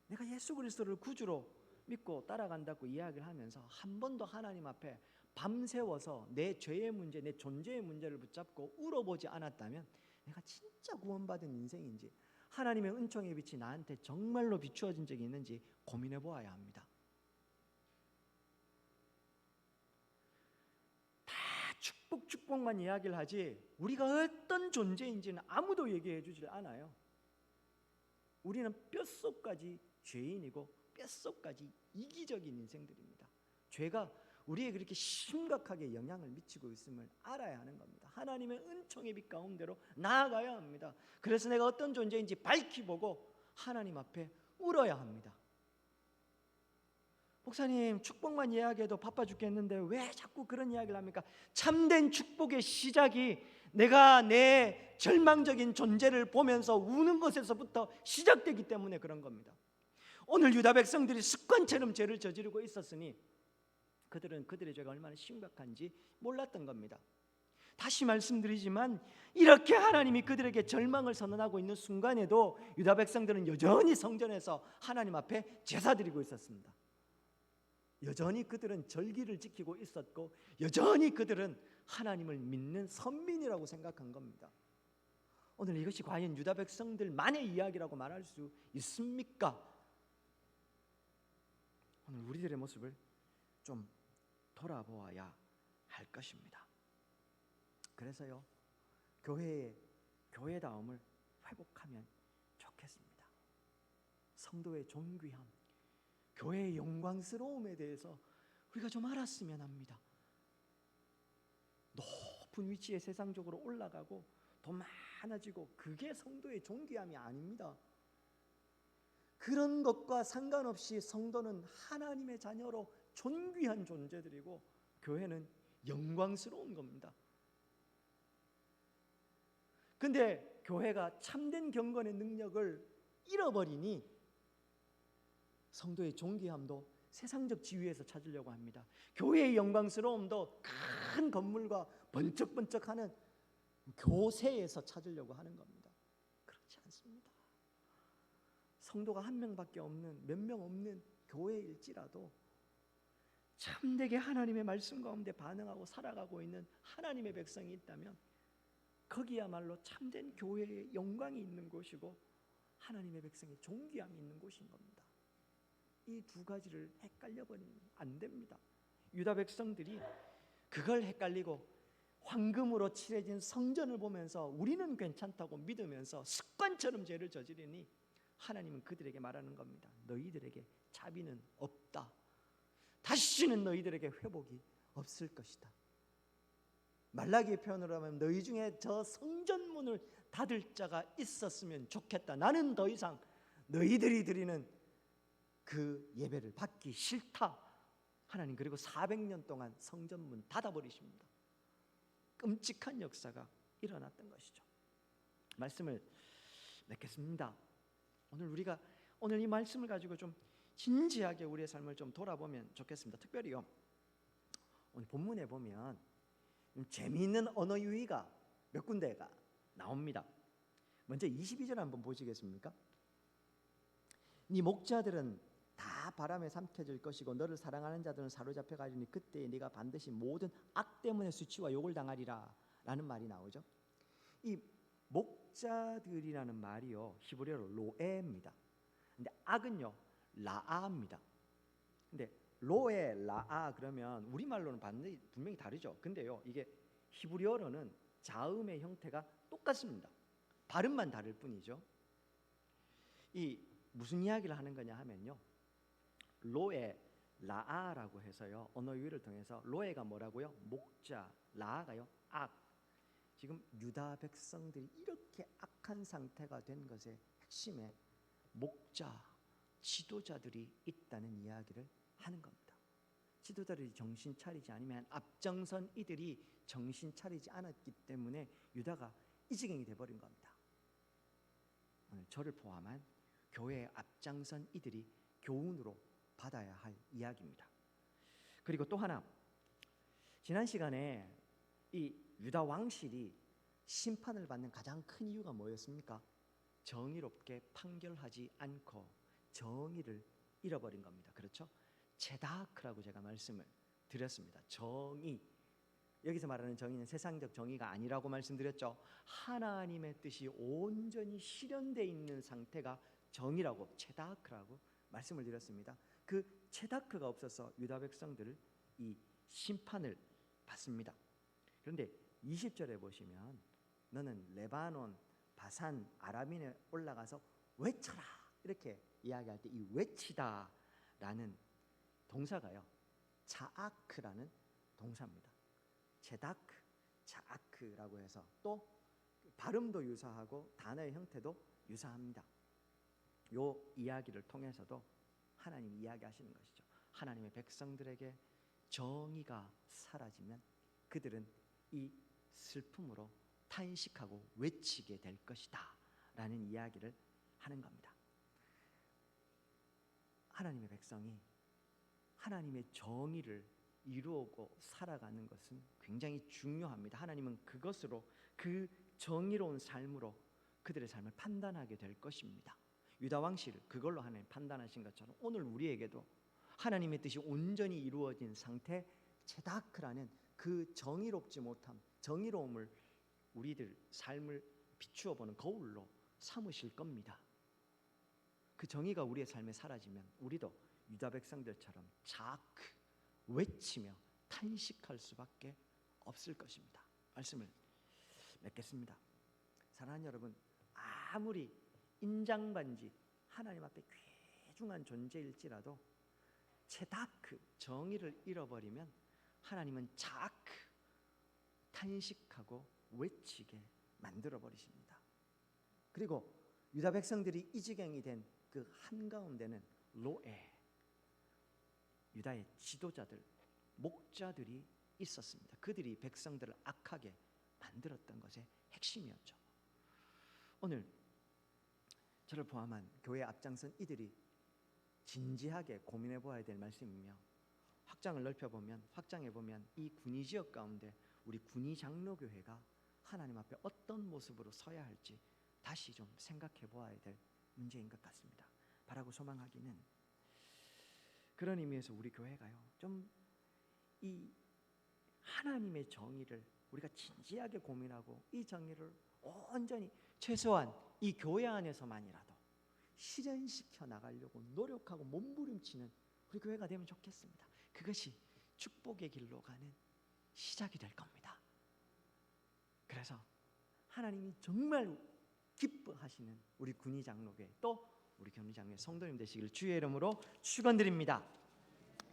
내가 예수 그리스도를 구주로 믿고 따라간다고 이야기를 하면서 한 번도 하나님 앞에 밤새워서 내 죄의 문제, 내 존재의 문제를 붙잡고 울어보지 않았다면 내가 진짜 구원받은 인생인지, 하나님의 은총의 빛이 나한테 정말로 비추어진 적이 있는지 고민해 보아야 합니다. 다 축복만 이야기를 하지 우리가 어떤 존재인지는 아무도 얘기해 주질 않아요. 우리는 뼛속까지 죄인이고 뼛속까지 이기적인 인생들입니다. 죄가 우리에게 그렇게 심각하게 영향을 미치고 있음을 알아야 하는 겁니다. 하나님의 은총의 빛 가운데로 나아가야 합니다. 그래서 내가 어떤 존재인지 밝히 보고 하나님 앞에 울어야 합니다. 목사님, 축복만 이야기해도 바빠 죽겠는데 왜 자꾸 그런 이야기를 합니까? 참된 축복의 시작이 내가 내 절망적인 존재를 보면서 우는 것에서부터 시작되기 때문에 그런 겁니다. 오늘 유다 백성들이 습관처럼 죄를 저지르고 있었으니 그들은 그들의 죄가 얼마나 심각한지 몰랐던 겁니다. 다시 말씀드리지만 이렇게 하나님이 그들에게 절망을 선언하고 있는 순간에도 유다 백성들은 여전히 성전에서 하나님 앞에 제사 드리고 있었습니다. 여전히 그들은 절기를 지키고 있었고 여전히 그들은 하나님을 믿는 선민이라고 생각한 겁니다. 오늘 이것이 과연 유다 백성들만의 이야기라고 말할 수 있습니까? 오늘 우리들의 모습을 좀 돌아보아야 할 것입니다. 그래서요, 교회다움을 회복하면 좋겠습니다. 성도의 존귀함, 교회의 영광스러움에 대해서 우리가 좀 알았으면 합니다. 높은 위치에 세상적으로 올라가고 더 많아지고 그게 성도의 존귀함이 아닙니다. 그런 것과 상관없이 성도는 하나님의 자녀로 존귀한 존재들이고 교회는 영광스러운 겁니다. 근데 교회가 참된 경건의 능력을 잃어버리니 성도의 존귀함도 세상적 지위에서 찾으려고 합니다. 교회의 영광스러움도 큰 건물과 번쩍번쩍하는 교세에서 찾으려고 하는 겁니다. 그렇지 않습니다. 성도가 한 명밖에 없는, 몇 명 없는 교회일지라도 참되게 하나님의 말씀 가운데 반응하고 살아가고 있는 하나님의 백성이 있다면 거기야말로 참된 교회의 영광이 있는 곳이고 하나님의 백성의 존귀함이 있는 곳인 겁니다. 이 두 가지를 헷갈려 버리면 안 됩니다. 유다 백성들이 그걸 헷갈리고 황금으로 칠해진 성전을 보면서 우리는 괜찮다고 믿으면서 습관처럼 죄를 저지르니 하나님은 그들에게 말하는 겁니다. 너희들에게 자비는 없다. 다시는 너희들에게 회복이 없을 것이다. 말라기의 표현으로 하면 너희 중에 저 성전문을 닫을 자가 있었으면 좋겠다. 나는 더 이상 너희들이 드리는 그 예배를 받기 싫다. 하나님 그리고 400년 동안 성전문 닫아버리십니다. 끔찍한 역사가 일어났던 것이죠. 말씀을 맺겠습니다. 오늘 이 말씀을 가지고 좀 진지하게 우리의 삶을 좀 돌아보면 좋겠습니다. 특별히요, 오늘 본문에 보면 재미있는 언어 유희가 몇 군데가 나옵니다. 먼저 22절 한번 보시겠습니까? 네 목자들은 다 바람에 삼켜질 것이고 너를 사랑하는 자들은 사로잡혀 가리니 그때 네가 반드시 모든 악 때문에 수치와 욕을 당하리라 라는 말이 나오죠. 이 목자들이라는 말이요 히브리어로 로에입니다. 근데 악은요 라아입니다. 근데 로에 라아 그러면 우리말로는 분명히 다르죠. 근데요 이게 히브리어로는 자음의 형태가 똑같습니다. 발음만 다를 뿐이죠. 이 무슨 이야기를 하는 거냐 하면요, 로에 라아라고 해서요 언어 유희를 통해서 로에가 뭐라고요? 목자, 라아가요 악. 지금 유다 백성들이 이렇게 악한 상태가 된 것의 핵심에 목자, 지도자들이 있다는 이야기를 하는 겁니다. 지도자들이 정신 차리지 않으면 앞장선 이들이 정신 차리지 않았기 때문에 유다가 이 지경이 돼버린 겁니다. 오늘 저를 포함한 교회의 앞장선 이들이 교훈으로 받아야 할 이야기입니다. 그리고 또 하나, 지난 시간에 이 유다 왕실이 심판을 받는 가장 큰 이유가 뭐였습니까? 정의롭게 판결하지 않고 정의를 잃어버린 겁니다. 그렇죠? 체다크라고 제가 말씀을 드렸습니다. 정의, 여기서 말하는 정의는 세상적 정의가 아니라고 말씀드렸죠. 하나님의 뜻이 온전히 실현되어 있는 상태가 정의라고, 체다크라고 말씀을 드렸습니다. 그 체다크가 없어서 유다 백성들을 이 심판을 받습니다. 그런데 20절에 보시면 너는 레바논, 바산, 아라민에 올라가서 외쳐라 이렇게 이야기할 때 이 외치다라는 동사가요 자아크라는 동사입니다. 체다크, 자아크라고 해서 또 발음도 유사하고 단어의 형태도 유사합니다. 요 이야기를 통해서도 하나님이 이야기하시는 것이죠. 하나님의 백성들에게 정의가 사라지면 그들은 이 슬픔으로 탄식하고 외치게 될 것이다 라는 이야기를 하는 겁니다. 하나님의 백성이 하나님의 정의를 이루고 살아가는 것은 굉장히 중요합니다. 하나님은 그것으로, 그 정의로운 삶으로 그들의 삶을 판단하게 될 것입니다. 유다 왕실을 그걸로 하나님 판단하신 것처럼 오늘 우리에게도 하나님의 뜻이 온전히 이루어진 상태, 체다크라는 그 정의롭지 못함, 정의로움을 우리들 삶을 비추어 보는 거울로 삼으실 겁니다. 그 정의가 우리의 삶에 사라지면 우리도 유다 백성들처럼 자크 외치며 탄식할 수밖에 없을 것입니다. 말씀을 맺겠습니다. 사랑하는 여러분, 아무리 인장반지 하나님 앞에 귀중한 존재일지라도 체다크 정의를 잃어버리면 하나님은 자크 탄식하고 외치게 만들어 버리십니다. 그리고 유다 백성들이 이 지경이 된 그 한가운데는 로에 유다의 지도자들, 목자들이 있었습니다. 그들이 백성들을 악하게 만들었던 것의 핵심이었죠. 오늘 저를 포함한 교회 앞장선 이들이 진지하게 고민해 보아야 될 말씀이며, 확장을 넓혀보면, 확장해보면 이 군위 지역 가운데 우리 군위 장로교회가 하나님 앞에 어떤 모습으로 서야 할지 다시 좀 생각해 보아야 될 문제인 것 같습니다. 바라고 소망하기는, 그런 의미에서 우리 교회가요, 좀 이 하나님의 정의를 우리가 진지하게 고민하고 이 정의를 온전히 최소한 이 교회 안에서만이라도 실현시켜 나가려고 노력하고 몸부림치는 우리 교회가 되면 좋겠습니다. 그것이 축복의 길로 가는 시작이 될 겁니다. 그래서 하나님이 정말 기뻐하시는 우리 군위 장로교회, 또 우리 견위 장로회 성도님 되시기를 주의 이름으로 축원드립니다.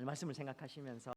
말씀을 생각하시면서